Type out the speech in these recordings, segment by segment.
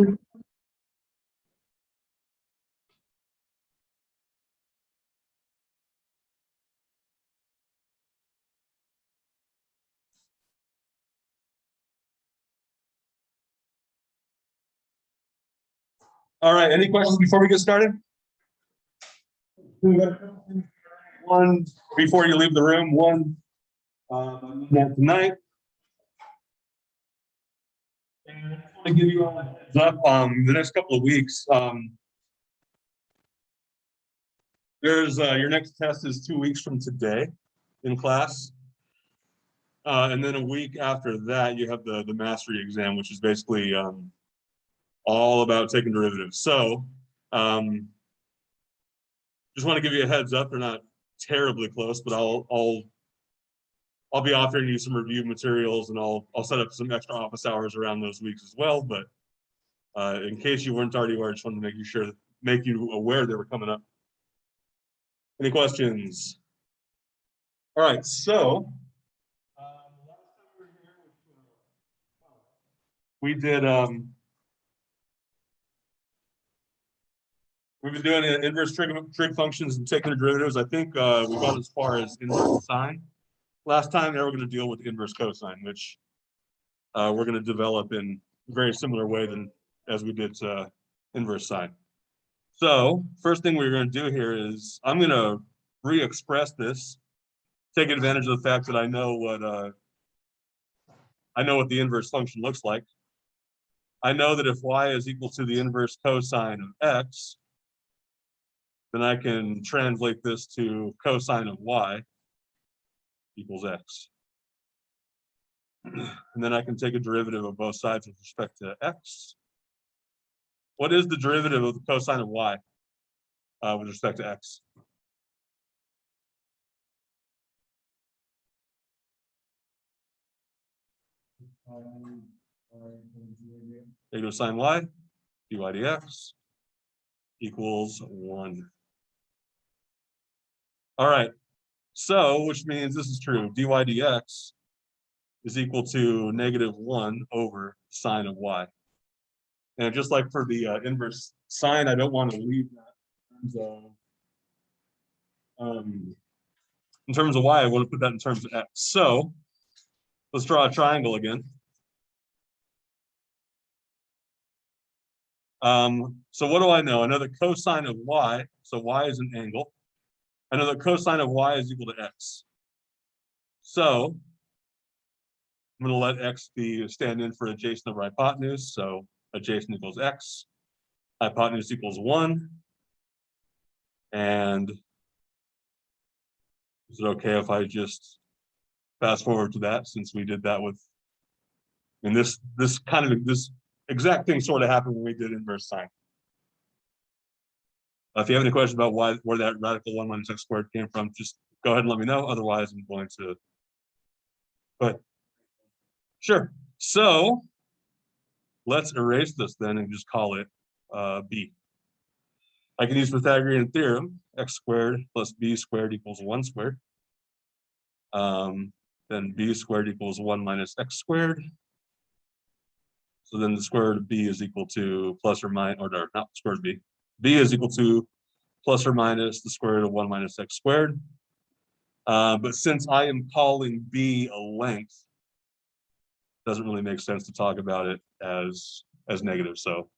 All right, any questions before we get started? One, before you leave the room, tonight. And I just want to give you all a heads up, the next couple of weeks. There's your next test is 2 weeks from today in class. And then a week after that, you have the mastery exam, which is basically all about taking derivatives. So just want to give you a heads up. They're not terribly close, but I'll be offering you some review materials, and I'll set up some extra office hours around those weeks as well. But in case you weren't already aware, I just wanted to make you aware they were coming up. Any questions? All right, so we did we've been doing inverse trig functions and taking the derivatives. I think we got as far as inverse sine. Last time, now we're going to deal with inverse cosine, which we're going to develop in a very similar way as we did inverse sine. So first thing we're going to do here is I'm going to re-express this, take advantage of the fact that I know what the inverse function looks like. I know that if y is equal to the inverse cosine of x, then I can translate this to cosine of y equals x. And then I can take a derivative of both sides with respect to x. What is the derivative of the cosine of y with respect to x? Negative sine y, dy dx equals 1. All right, so which means this is true. Dy dx is equal to -1 over sine of y. And just like for the inverse sine, I don't want to leave that in terms of y. I want to put that in terms of x. So let's draw a triangle again. So what do I know? I know the cosine of y, so y is an angle. I know the cosine of y is equal to x. So I'm going to let x stand in for adjacent over hypotenuse. So adjacent equals x, hypotenuse equals 1. And is it okay if I just fast forward to that, since we did that with, and this exact thing sort of happened when we did inverse sine. If you have any questions about where that radical 1 minus x squared came from, just go ahead and let me know. Otherwise, I'm going to. But sure. So let's erase this then and just call it b. I can use Pythagorean theorem. X squared plus b squared equals 1 squared. Then b squared equals 1 minus x squared. So then the square root of b is equal to plus or minus, or not the square root of b. B is equal to plus or minus the square root of 1 minus x squared. But since I am calling b a length, it doesn't really make sense to talk about it as negative. So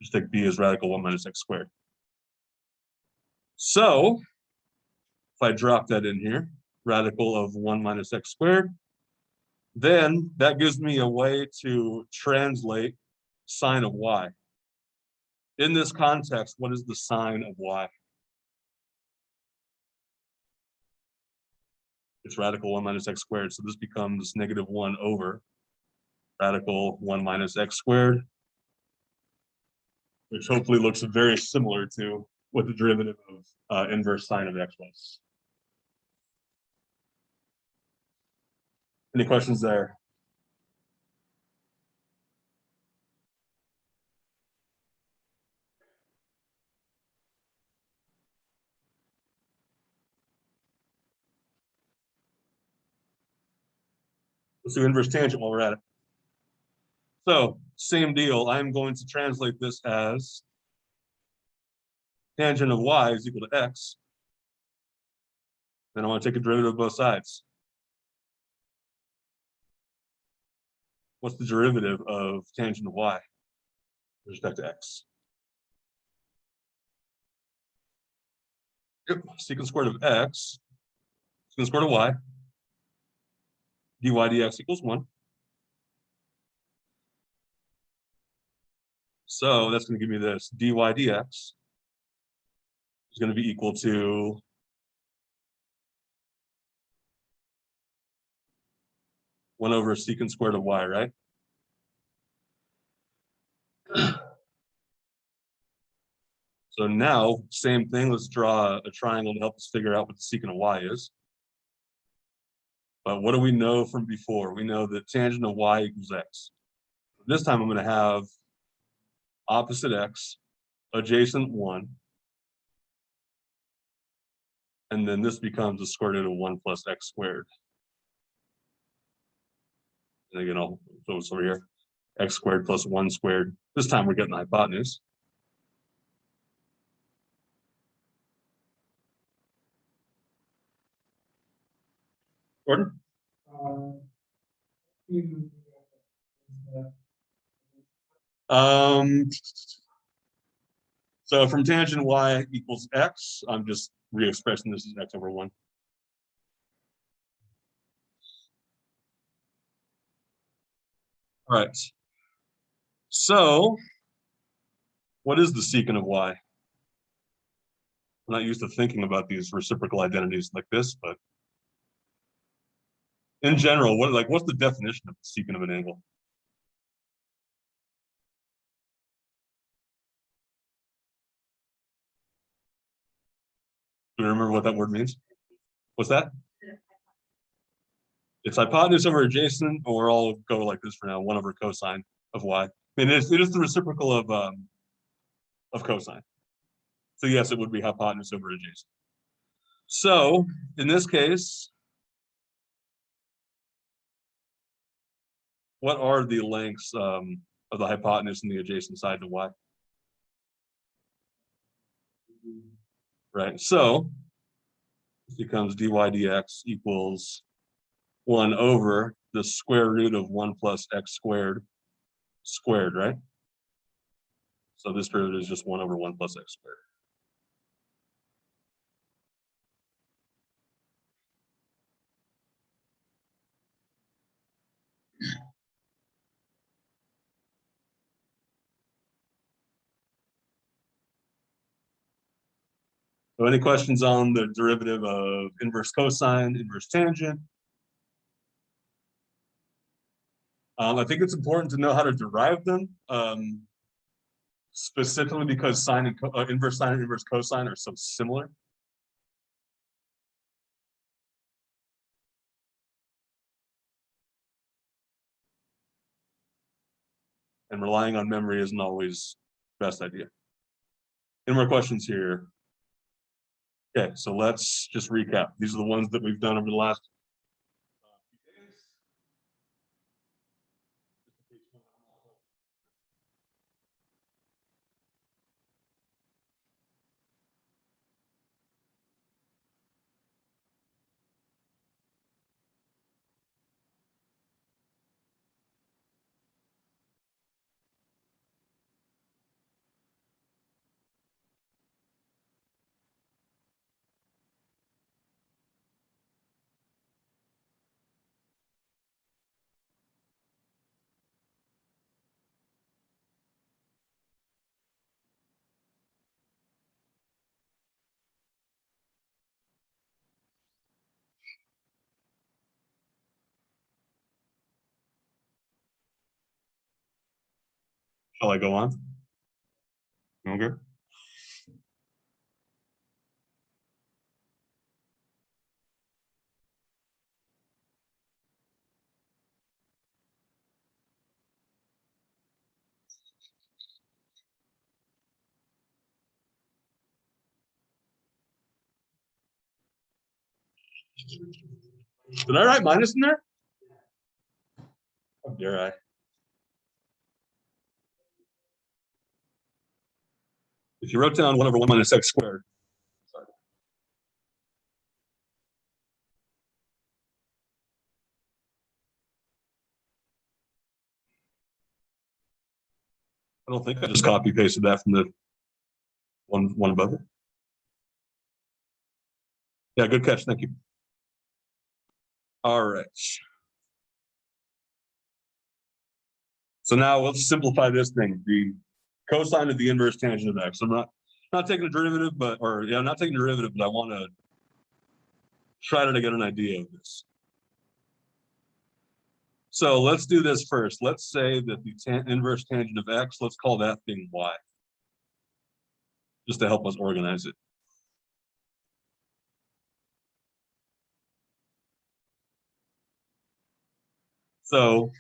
just take b as radical 1 minus x squared. So if I drop that in here, radical of 1 minus x squared, then that gives me a way to translate sine of y. In this context, what is the sine of y? It's radical 1 minus x squared. So this becomes -1 over radical 1 minus x squared, which hopefully looks very similar to what the derivative of inverse sine of x was. Any questions there? Let's do inverse tangent while we're at it. So same deal. I'm going to translate this as tangent of y is equal to x. Then I want to take a derivative of both sides. What's the derivative of tangent of y with respect to x? Yep, secant squared of x, secant squared of y, dy dx equals 1. So that's going to give me this dy dx is going to be equal to 1 over secant squared of y, right? So now, same thing, let's draw a triangle to help us figure out what the secant of y is. But what do we know from before? We know that tangent of y equals x. This time I'm going to have opposite x, adjacent 1. And then this becomes the square root of 1 plus x squared. And again, I'll throw this over here. X squared plus 1 squared. This time we're getting the hypotenuse. Gordon? So from tangent y equals x, I'm just re-expressing this as x over 1. All right. So what is the secant of y? I'm not used to thinking about these reciprocal identities like this, but in general, what's the definition of the secant of an angle? Do you remember what that word means? What's that? It's hypotenuse over adjacent, or I'll go like this for now, 1 over cosine of y. I mean, it is the reciprocal of cosine. So yes, it would be hypotenuse over adjacent. So in this case, what are the lengths of the hypotenuse and the adjacent side to y? Right, so this becomes dy dx equals 1 over the square root of 1 plus x squared, right? So this derivative is just 1 over 1 plus x squared. So any questions on the derivative of inverse cosine, inverse tangent? I think it's important to know how to derive them, specifically because sine and inverse sine and inverse cosine are so similar. And relying on memory isn't always the best idea. Any more questions here? Okay, so let's just recap. These are the ones that we've done over the last few days. Shall I go on? Okay. Did I write minus in there? How dare I? if you wrote down 1 over 1 minus x squared, sorry. I don't think I just copy pasted that from the one above it. Yeah, good catch. Thank you. All right. So now let's simplify this thing. The cosine of the inverse tangent of x. I'm not taking a derivative, but not taking a derivative, but I want to try to get an idea of this. So let's do this first. Let's say that the inverse tangent of x, let's call that thing y, just to help us organize it. So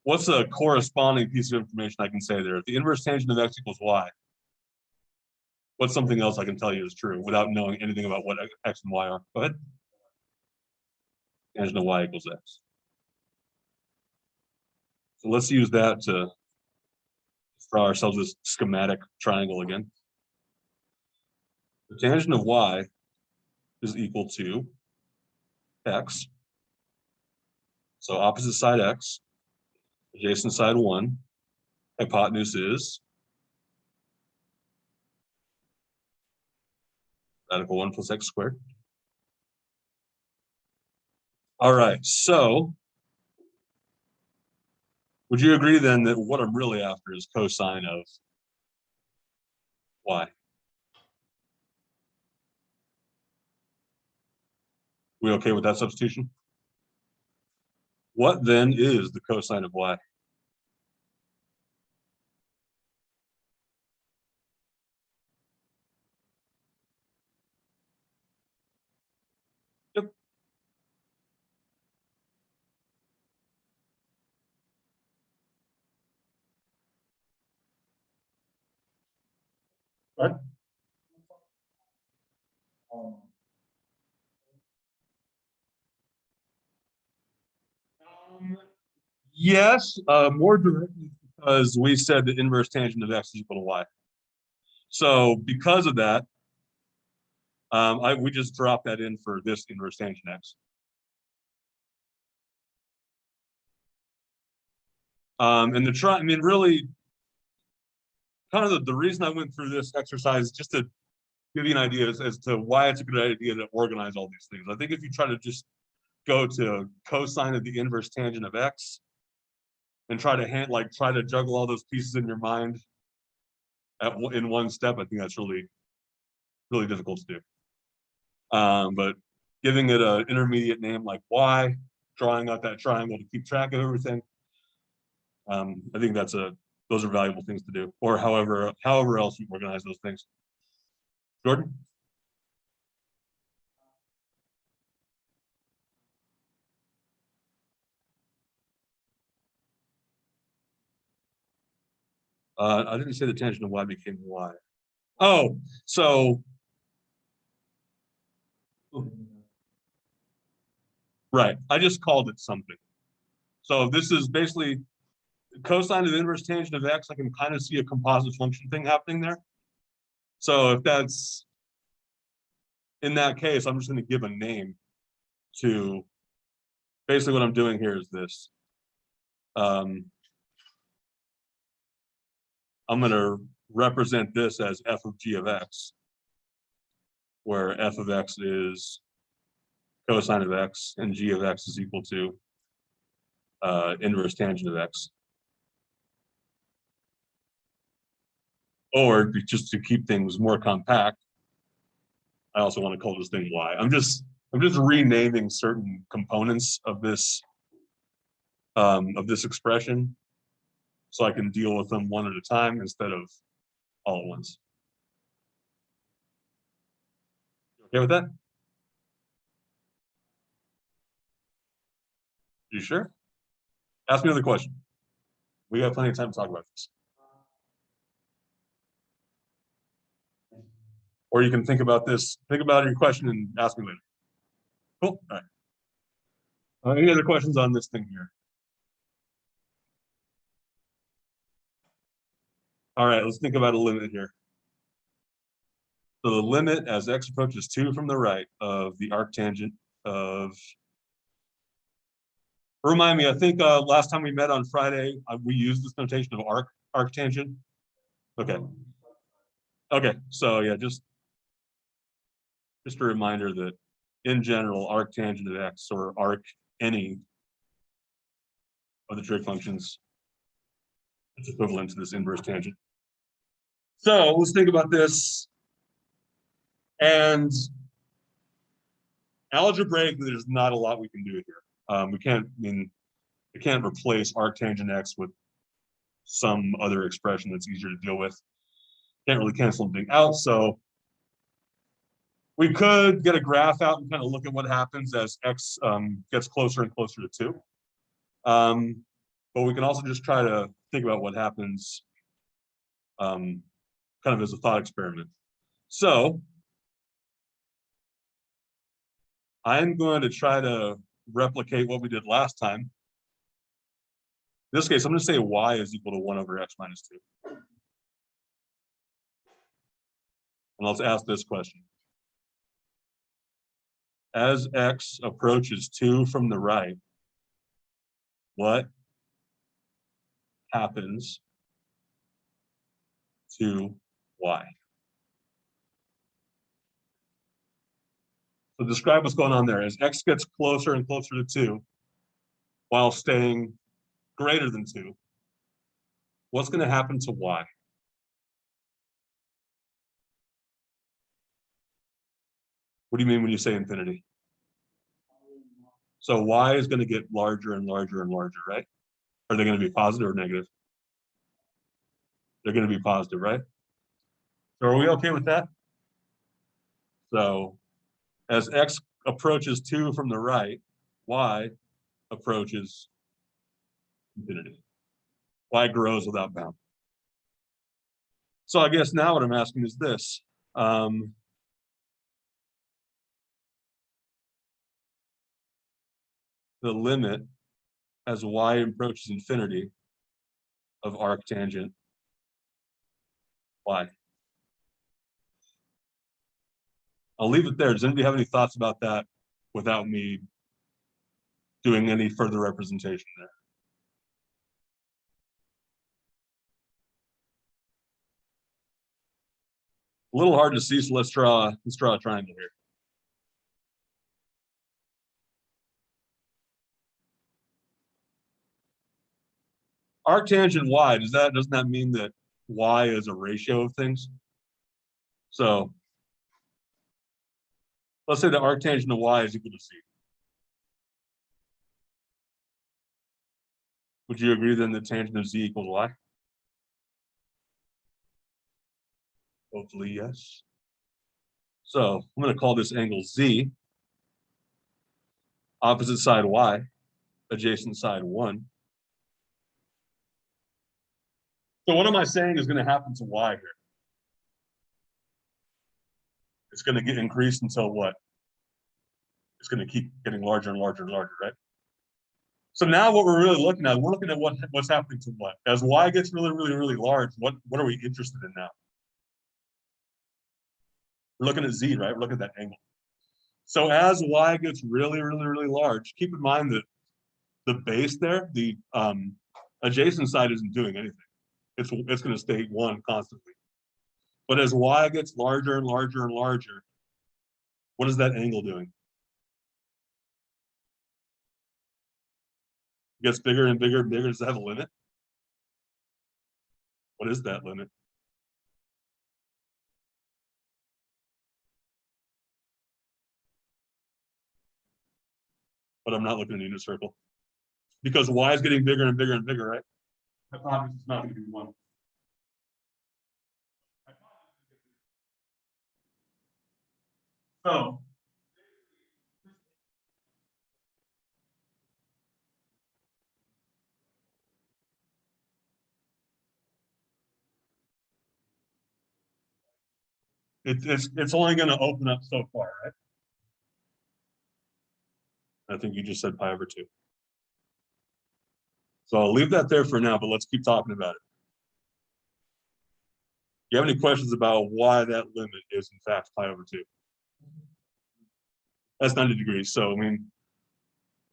what's a corresponding piece of information I can say there? If the inverse tangent of x equals y, what's something else I can tell you is true without knowing anything about what x and y are? Go ahead. Tangent of y equals x. So let's use that to draw ourselves this schematic triangle again. The tangent of y is equal to x. So opposite side x, adjacent side 1, hypotenuse is radical 1 plus x squared. All right, so would you agree then that what I'm really after is cosine of y? We okay with that substitution? What then is the cosine of y? Yep. Right. Yes, more directly because we said the inverse tangent of x is equal to y. So because of that, we just dropped that in for this inverse tangent x. And I mean, really, kind of the reason I went through this exercise is just to give you an idea as to why it's a good idea to organize all these things. I think if you try to just go to cosine of the inverse tangent of x and try to juggle all those pieces in your mind in one step, I think that's really, really difficult to do. But giving it an intermediate name like y, drawing out that triangle to keep track of everything, I think those are valuable things to do, or however else you organize those things. Jordan? I didn't say the tangent of y became y. Oh, so right. I just called it something. So this is basically cosine of the inverse tangent of x. I can kind of see a composite function thing happening there. So if that's in that case, I'm just going to give a name to basically what I'm doing here is this. I'm going to represent this as f of g of x, where f of x is cosine of x and g of x is equal to inverse tangent of x. Or just to keep things more compact, I also want to call this thing y. I'm just renaming certain components of this expression so I can deal with them one at a time instead of all at once. You okay with that? You sure? Ask me another question. We got plenty of time to talk about this. Or you can think about your question and ask me later. Cool. All right. Any other questions on this thing here? All right, let's think about a limit here. So the limit as x approaches 2 from the right of the arctangent of, remind me, I think last time we met on Friday, we used this notation of arctangent. Okay. Okay, so yeah, just a reminder that in general, arctangent of x or arc any of the trig functions is equivalent to this inverse tangent. So let's think about this. And algebraically, there's not a lot we can do here. We can't replace arctangent x with some other expression that's easier to deal with. Can't really cancel anything out. So we could get a graph out and kind of look at what happens as x gets closer and closer to 2. But we can also just try to think about what happens kind of as a thought experiment. So I'm going to try to replicate what we did last time. In this case, I'm going to say y is equal to 1 over x minus 2. And let's ask this question. As x approaches 2 from the right, what happens to y? So describe what's going on there. As x gets closer and closer to 2, while staying greater than 2, what's going to happen to y? What do you mean when you say infinity? So y is going to get larger and larger and larger, right? Are they going to be positive or negative? They're going to be positive, right? So are we okay with that? So as x approaches 2 from the right, y approaches infinity. Y grows without bound. So I guess now what I'm asking is this. The limit as y approaches infinity of arctangent y. I'll leave it there. Does anybody have any thoughts about that without me doing any further representation there? A little hard to see, so let's draw a triangle here. Arctangent y, doesn't that mean that y is a ratio of things? So let's say the arctangent of y is equal to c. Would you agree then that tangent of z equals y? Hopefully, yes. So I'm going to call this angle z, opposite side y, adjacent side 1. So what am I saying is going to happen to y here? It's going to get increased until what? It's going to keep getting larger and larger and larger, right? So now what we're really looking at, what's happening to what? As y gets really, really, really large, what are we interested in now? We're looking at z, right? We're looking at that angle. So as y gets really, really, really large, keep in mind that the base there, the adjacent side isn't doing anything. It's going to stay 1 constantly. But as y gets larger and larger and larger, what is that angle doing? It gets bigger and bigger and bigger. Does it have a limit? What is that limit? But I'm not looking at a unit circle. Because y is getting bigger and bigger and bigger, right? Hypotenuse is not going to be 1. So it's only going to open up so far, right? I think you just said pi over 2. So I'll leave that there for now, but let's keep talking about it. you have any questions about why that limit is in fact pi over 2? That's 90 degrees. So, I mean,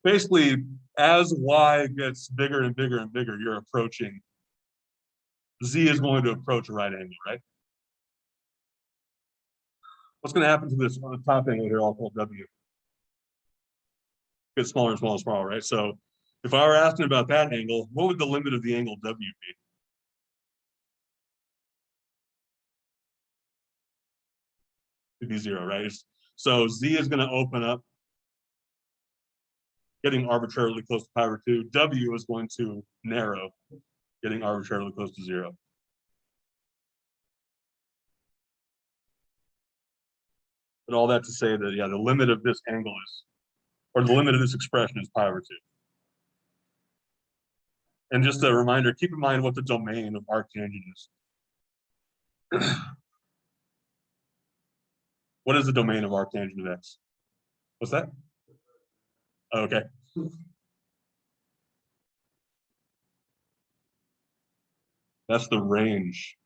basically, as y gets bigger and bigger and bigger, you're approaching, z is going to approach a right angle, right? What's going to happen to this top angle here, I'll call w? Get smaller and smaller and smaller, right? So if I were asking about that angle, what would the limit of the angle w be? It'd be 0, right? So z is going to open up, getting arbitrarily close to pi over 2. W is going to narrow, getting arbitrarily close to 0. But all that to say that, yeah, the limit of this angle is, or the limit of this expression is pi over 2. And just a reminder, keep in mind what the domain of arctangent is. What is the domain of arctangent of x? What's that? Okay. That's the range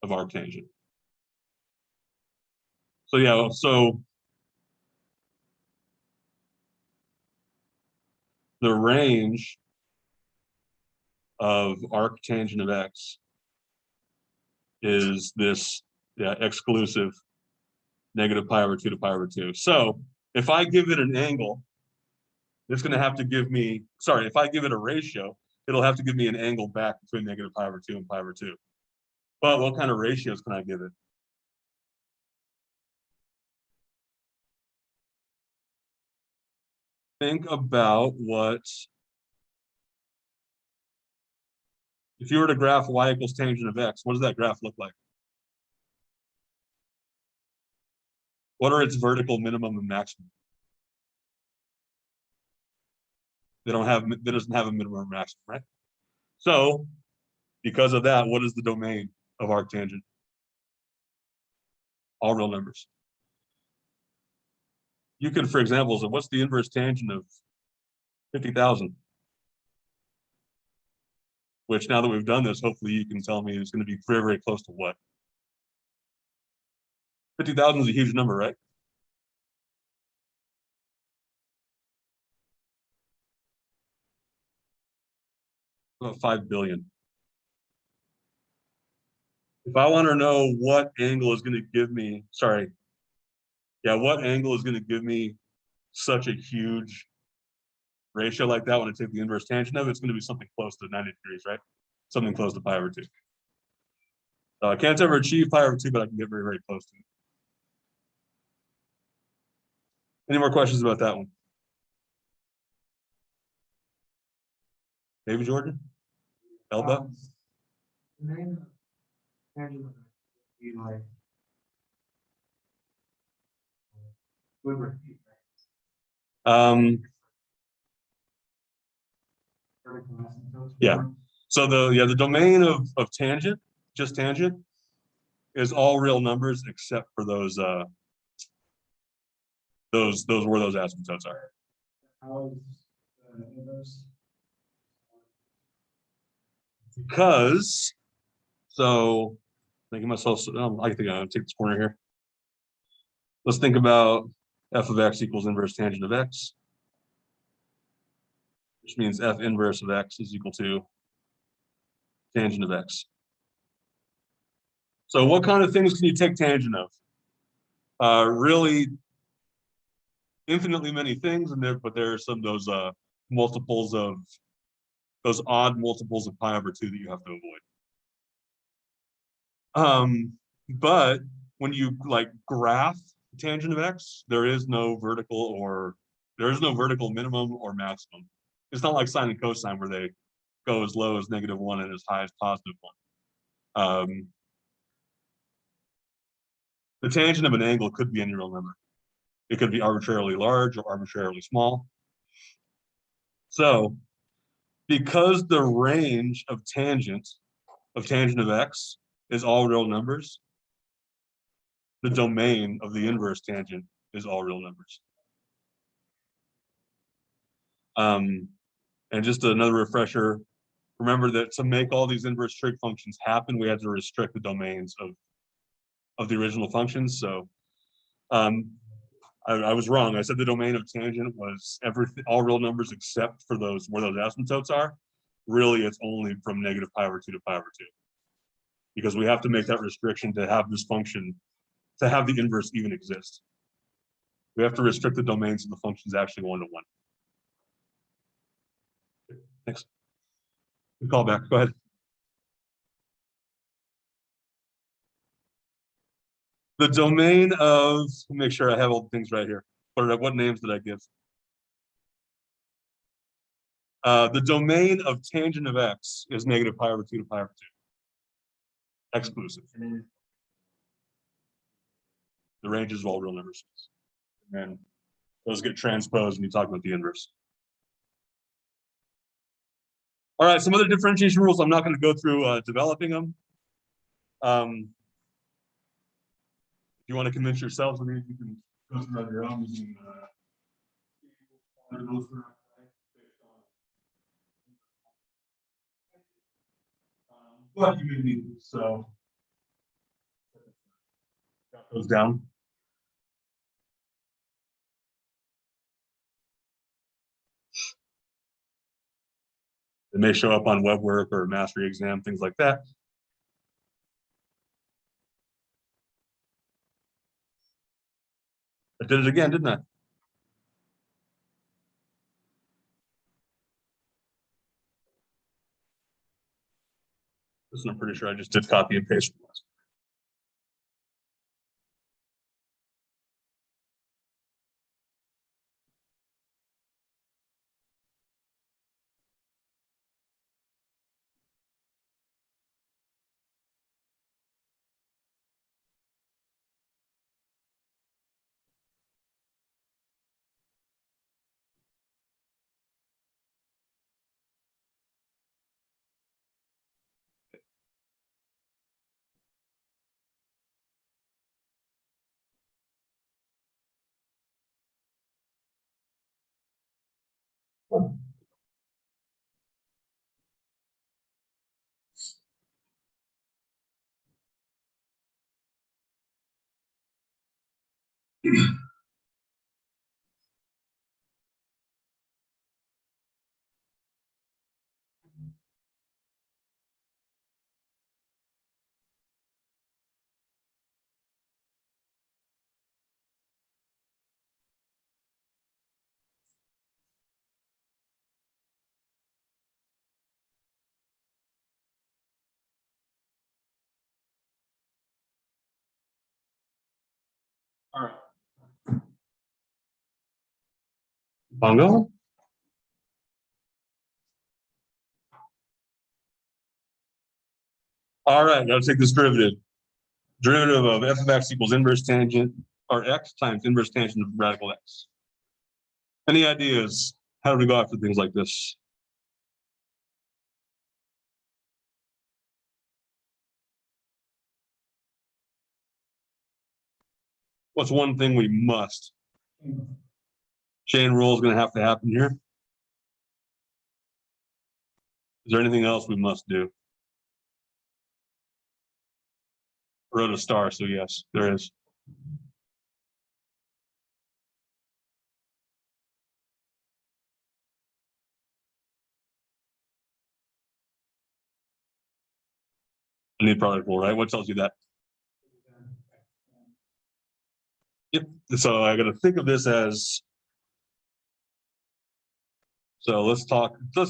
of arctangent. So yeah, so the range of arctangent of x is this exclusive negative pi over 2 to pi over 2. So if I give it an angle, it's going to have to give me, sorry, if I give it a ratio, it'll have to give me an angle back between negative pi over 2 and pi over 2. But what kind of ratios can I give it? Think about what, if you were to graph y equals tangent of x, what does that graph look like? What are its vertical minimum and maximum? That doesn't have a minimum or maximum, right? So because of that, what is the domain of arctangent? All real numbers. You could, for example, so what's the inverse tangent of 50,000? Which now that we've done this, hopefully you can tell me it's going to be very, very close to what? 50,000 is a huge number, right? About 5 billion. If I want to know what angle is going to give me, what angle is going to give me such a huge ratio like that when I take the inverse tangent of it, it's going to be something close to 90 degrees, right? Something close to pi over 2. I can't ever achieve pi over 2, but I can get very, very close to it. Any more questions about that one? Maybe Jordan? Elba? The name of tangent of be like would repeat, Um, right? yeah. So the domain of tangent, just tangent, is all real numbers except for those where those asymptotes are. How is inverse? Because, so making myself, I think I'm gonna take this corner here. Let's think about f of x equals inverse tangent of x, which means f inverse of x is equal to tangent of x. So what kind of things can you take tangent of? Really infinitely many things in there, but there are some of those multiples of those odd multiples of pi over 2 that you have to avoid. But when you like graph tangent of x, there is no vertical minimum or maximum. It's not like sine and cosine where they go as low as -1 and as high as +1. The tangent of an angle could be any real number. It could be arbitrarily large or arbitrarily small. So because the range of tangent of x is all real numbers, the domain of the inverse tangent is all real numbers. And just another refresher, Remember that to make all these inverse trig functions happen, we had to restrict the domains of the original functions. So I was wrong. I said the domain of tangent was everything, all real numbers except for those where those asymptotes are. Really, it's only from negative pi over 2 to pi over 2. Because we have to make that restriction to have this function, to have the inverse even exist. We have to restrict the domains of the functions actually 1 to 1. Thanks. Call back. Go ahead. The domain of, make sure I have all the things right here. What names did I give? The domain of tangent of x is negative pi over 2 to pi over 2. Exclusive. The range is all real numbers. And those get transposed when you talk about the inverse. All right, some other differentiation rules. I'm not going to go through developing them. If you want to convince yourselves of these, you can go through on your own using but you may need these, so got those down. It may show up on web work or mastery exam, things like that. I did it again, didn't I? This one I'm pretty sure I just did copy and paste from last. All right. Bongo. All right, now take this derivative. Derivative of f of x equals inverse tangent, or x times inverse tangent of radical x. Any ideas? How do we go after things like this? What's one thing we must? Chain rule is going to happen here. Is there anything else we must do? I wrote a star, so yes, there is. I need product rule, right? What tells you that? Yep. So I got to think of this as. So let's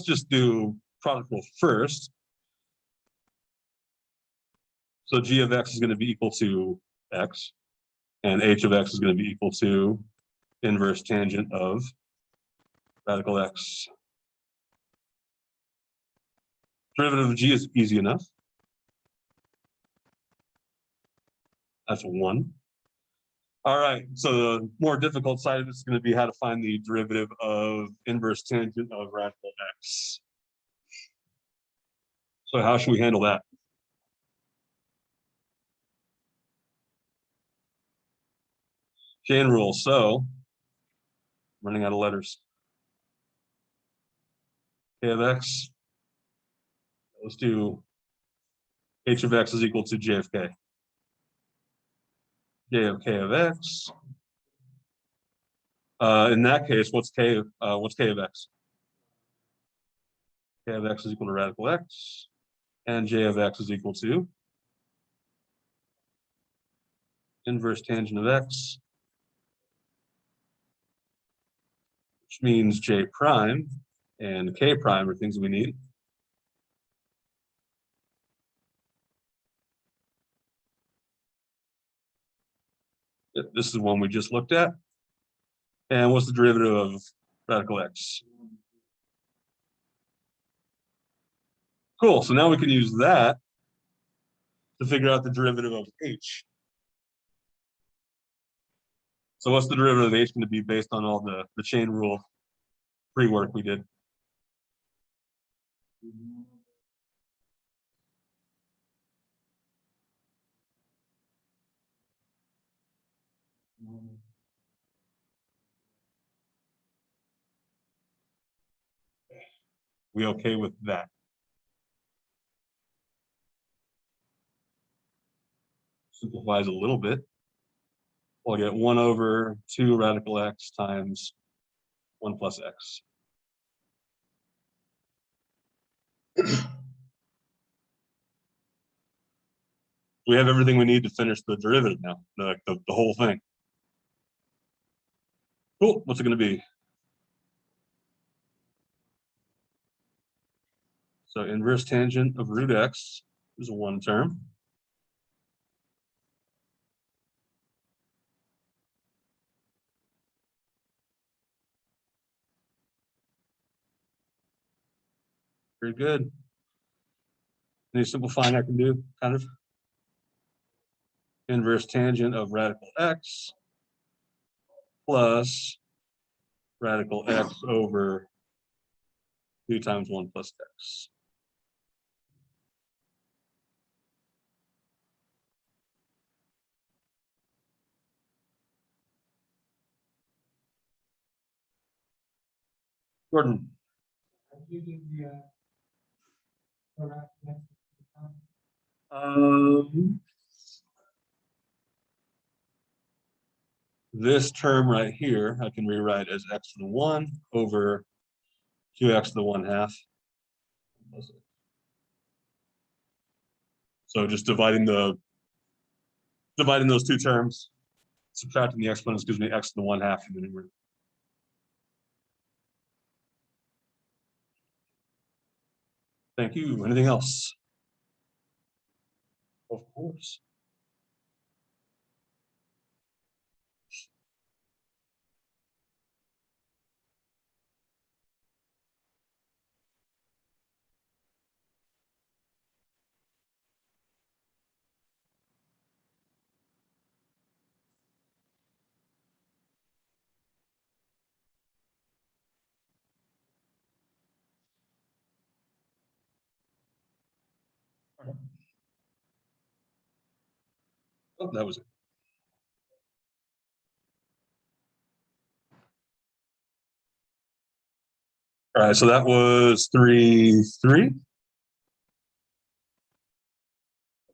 just do product rule first. So g of x is going to be equal to x, and h of x is going to be equal to inverse tangent of radical x. Derivative of g is easy enough. That's 1. All right, so the more difficult side of it is going to be how to find the derivative of inverse tangent of radical x. So how should we handle that? Chain rule, so running out of letters. K of x Let's do h of x is equal to j of k. J of k of x. In that case, what's k of x? K of x is equal to radical x, and j of x is equal to inverse tangent of x, which means j prime and k prime are things we need. This is one we just looked at. And what's the derivative of radical x? Cool, so now we can use that to figure out the derivative of h. So what's the derivative of h going to be based on all the chain rule pre-work we did? We okay with that? Simplifies a little bit. We'll get 1 over 2 radical x times 1 plus x. We have everything we need to finish the derivative now, the whole thing. Cool, what's it going to be? So inverse tangent of root x is a 1 term. Very good. Any simplifying I can do, kind of? Inverse tangent of radical x plus radical x over 2 times 1 plus x. Gordon. This term right here, I can rewrite as x to the 1 over 2x to the 1/2. So just dividing those two terms, subtracting the exponents gives me x to the 1/2 in the numerator. Thank you. Anything else? Of course. Oh, that was it. All right, so that was 3, 3.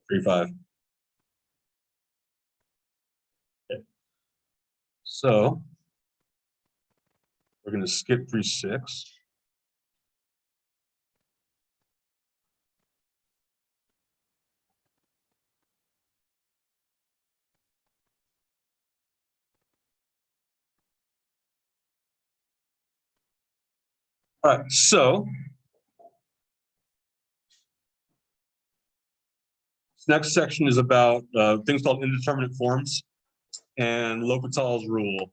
3, 5. Okay. So we're going to skip 3, 6. All right, so this next section is about things called indeterminate forms and L'Hopital's rule.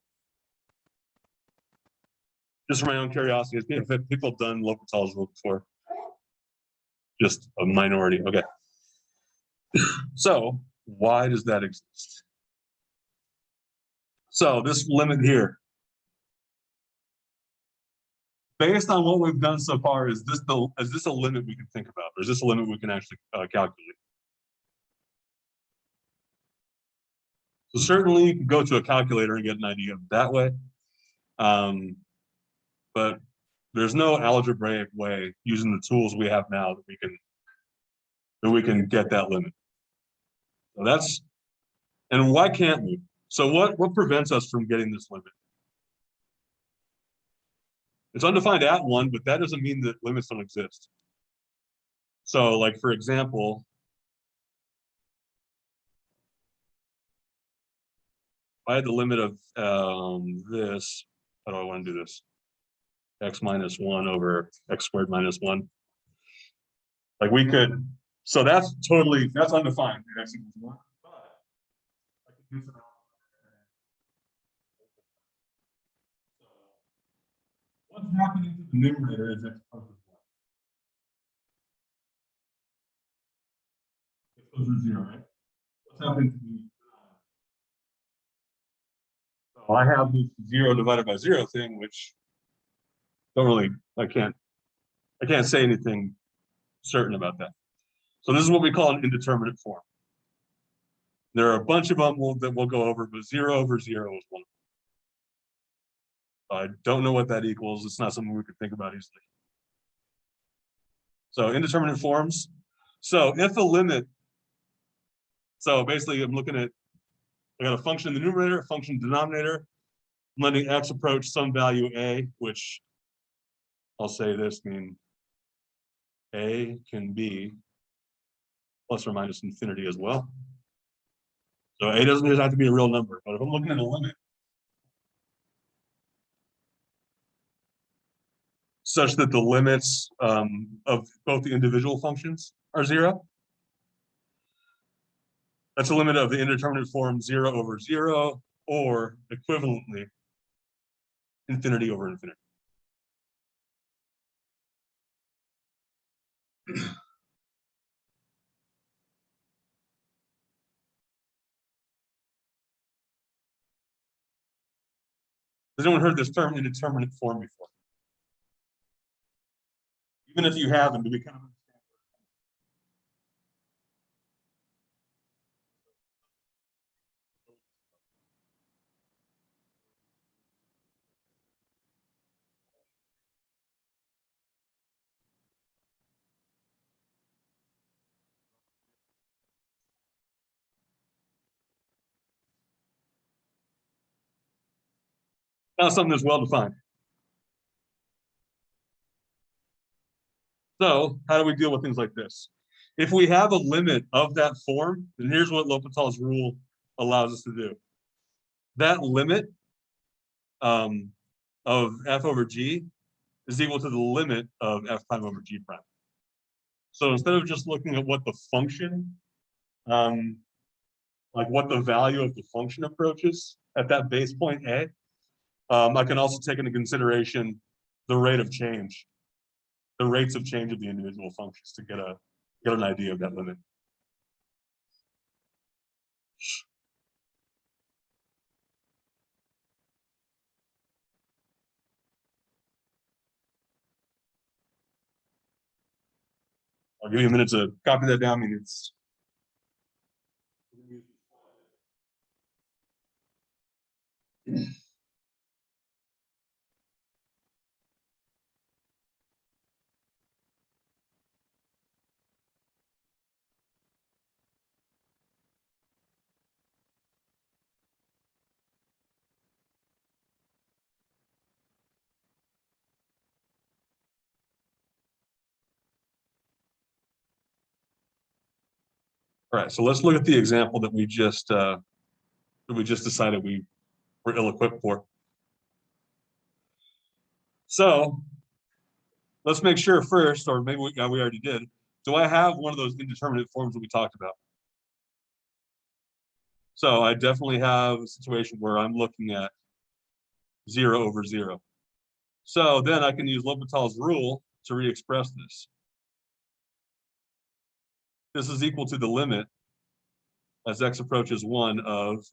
Just for my own curiosity, have people done L'Hopital's rule before? Just a minority, okay. So why does that exist? So this limit here, based on what we've done so far, is this a limit we can think about? Or is this a limit we can actually calculate? So certainly you can go to a calculator and get an idea of that way. But there's no algebraic way using the tools we have now that we can then we can get that limit. So that's, and why can't we? So what prevents us from getting this limit? It's undefined at 1, but that doesn't mean that limits don't exist. So like, for example, if I had the limit of this, how do I want to do this? X minus 1 over x squared minus 1. Like we could, so that's undefined. X equals 1, but I could do something else. So what's happening to the numerator is x plus 1. Those are 0, right? What's happening to the so I have this 0 divided by 0 thing, which don't really, I can't say anything certain about that. So this is what we call an indeterminate form. There are a bunch of them that we'll go over, but 0 over 0 is one. I don't know what that equals. It's not something we could think about easily. So indeterminate forms. So if a limit, so basically I'm looking at, I got a function in the numerator, a function in the denominator. I'm letting x approach some value a, which I'll say this mean a can be plus or minus infinity as well. So a doesn't just have to be a real number, but if I'm looking at a limit such that the limits of both the individual functions are 0, that's a limit of the indeterminate form 0 over 0, or equivalently infinity over infinity. Has anyone heard this term indeterminate form before? Even if you haven't, do we kind of understand? Not something that's well defined. So how do we deal with things like this? If we have a limit of that form, then here's what L'Hopital's rule allows us to do. That limit of f over g is equal to the limit of f prime over g prime. So instead of just looking at what the function, like what the value of the function approaches at that base point a, I can also take into consideration the rate of change, the rates of change of the individual functions to get an idea of that limit. I'll give you a minute to copy that down. I mean, it's all right. So let's look at the example that we just decided we were ill-equipped for. So let's make sure first, or maybe we already did. Do I have one of those indeterminate forms that we talked about? So I definitely have a situation where I'm looking at 0 over 0. So then I can use L'Hopital's rule to re-express this. This is equal to the limit as x approaches 1 of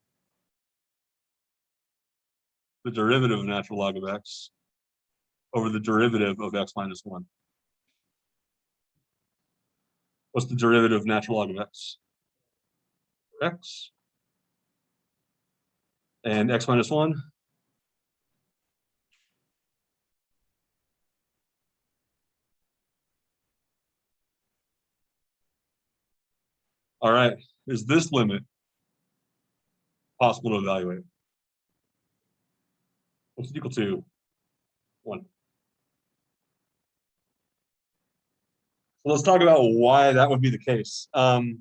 the derivative of natural log of x over the derivative of x minus 1. What's the derivative of natural log of x? X. And x minus 1? All right, is this limit possible to evaluate? What's it equal to? 1. So let's talk about why that would be the case. So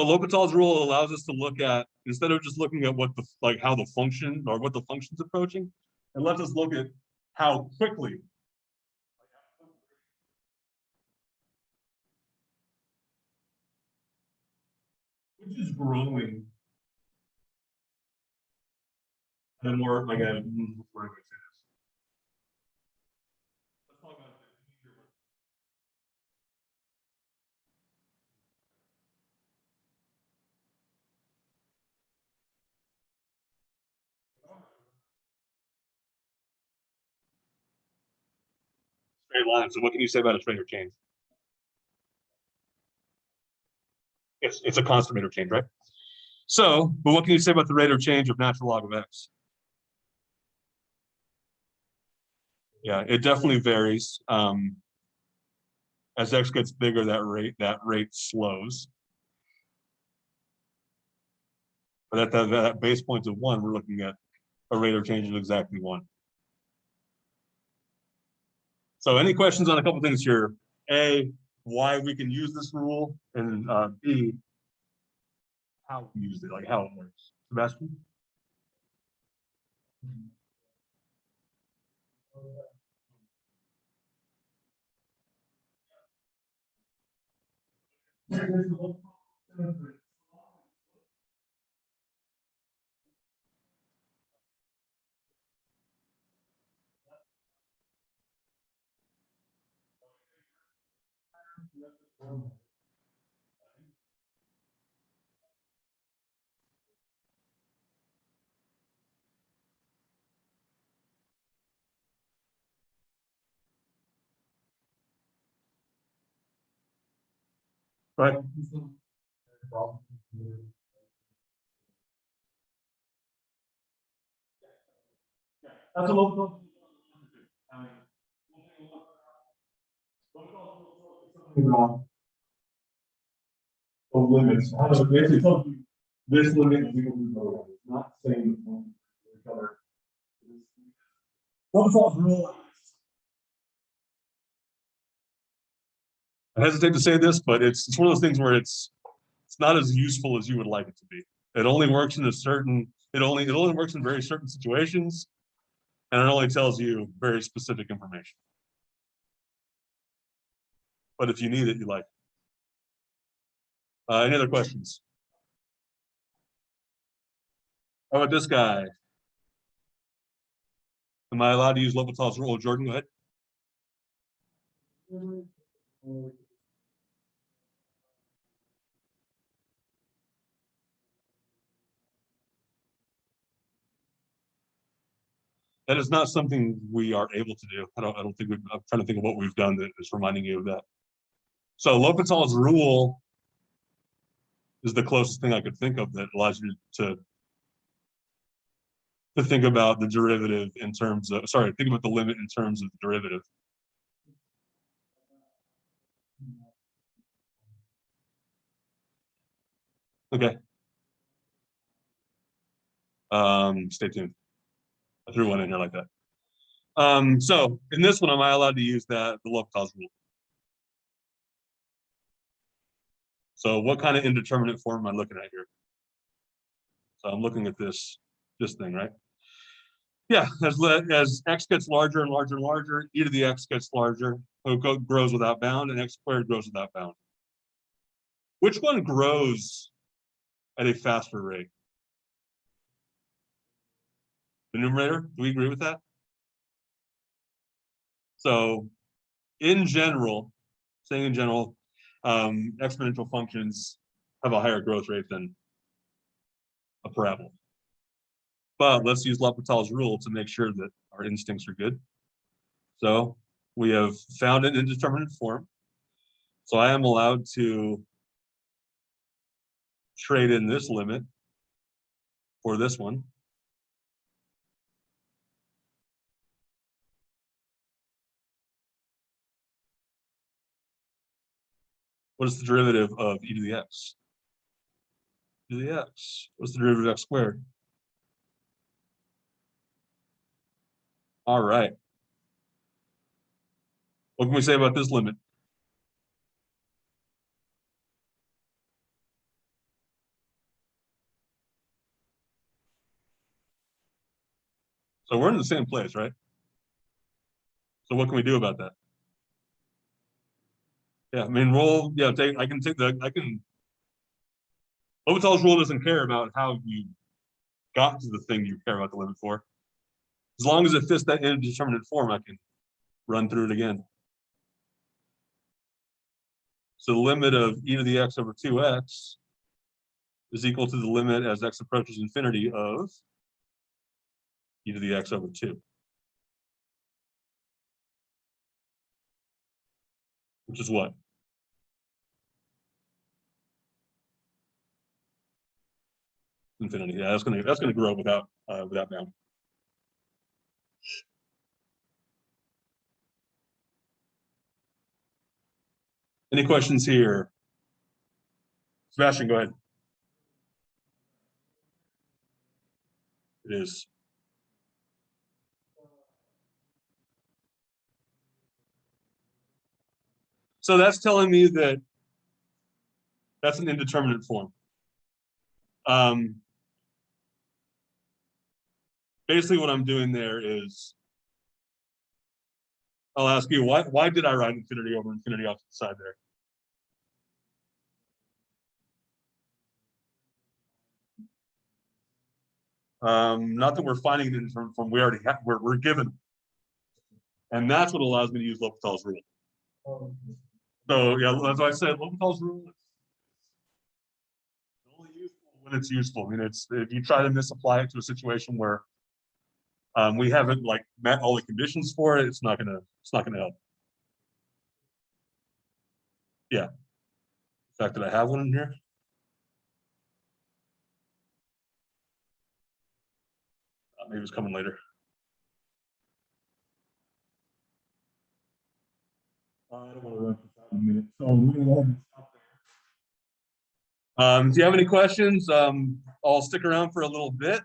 L'Hopital's rule allows us to look at, instead of just looking at what the how the function or what the function's approaching, it lets us look at how quickly which is growing. And more like a before I say this. Let's talk about the easier one. Straight line. So what can you say about a straight or change? It's a constant rate of change, right? So, but what can you say about the rate of change of natural log of x? Yeah, it definitely varies. As x gets bigger, that rate slows. But at that base point of 1, we're looking at a rate of change of exactly 1. So any questions on a couple things here? A, why we can use this rule, and B, how we use it, like how it works. Sebastian? Right. That's a local. Of limits. So basically, this limit is equal to the limit. It's not saying each other. L'Hopital's rule. I hesitate to say this, but it's one of those things where it's not as useful as you would like it to be. It only works in it only works in very certain situations, and it only tells you very specific information. But if you need it, you like it. Any other questions? How about this guy? Am I allowed to use L'Hopital's rule? Jordan, go ahead. That is not something we are able to do. I don't think I'm trying to think of what we've done that is reminding you of that. So L'Hopital's rule is the closest thing I could think of that allows you to think about the derivative in terms of, think about the limit in terms of the derivative. Okay. Stay tuned. I threw one in here like that. So in this one, am I allowed to use the L'Hopital's rule? So what kind of indeterminate form am I looking at here? So I'm looking at this thing, right? Yeah, as x gets larger and larger and larger, e to the x gets larger, it grows without bound, and x squared grows without bound. Which one grows at a faster rate? The numerator, do we agree with that? So in general, exponential functions have a higher growth rate than a parabola. But let's use L'Hopital's rule to make sure that our instincts are good. So we have found an indeterminate form. So I am allowed to trade in this limit for this one. What is the derivative of e to the x? E to the x. What's the derivative of x squared? All right. What can we say about this limit? So we're in the same place, right? So what can we do about that? Yeah, I mean, I can take L'Hopital's rule doesn't care about how you got to the thing you care about the limit for. As long as it fits that indeterminate form, I can run through it again. So the limit of e to the x over 2x is equal to the limit as x approaches infinity of e to the x over 2. Which is what? Infinity. Yeah, that's gonna grow without bound. Any questions here? Sebastian, go ahead. It is. So that's telling me that that's an indeterminate form. Basically what I'm doing there is, I'll ask you, why did I write infinity over infinity off to the side there? Not that we're finding it from we already have, we're given. And that's what allows me to use L'Hopital's rule. So yeah, as I said, L'Hopital's rule is only useful when it's useful. I mean, if you try to misapply it to a situation where we haven't like met all the conditions for it, it's not gonna help. Yeah. The fact that I have one in here. Maybe it's coming later. I don't want to rush this out in a minute, so we're gonna go ahead and stop there. Do you have any questions? I'll stick around for a little bit.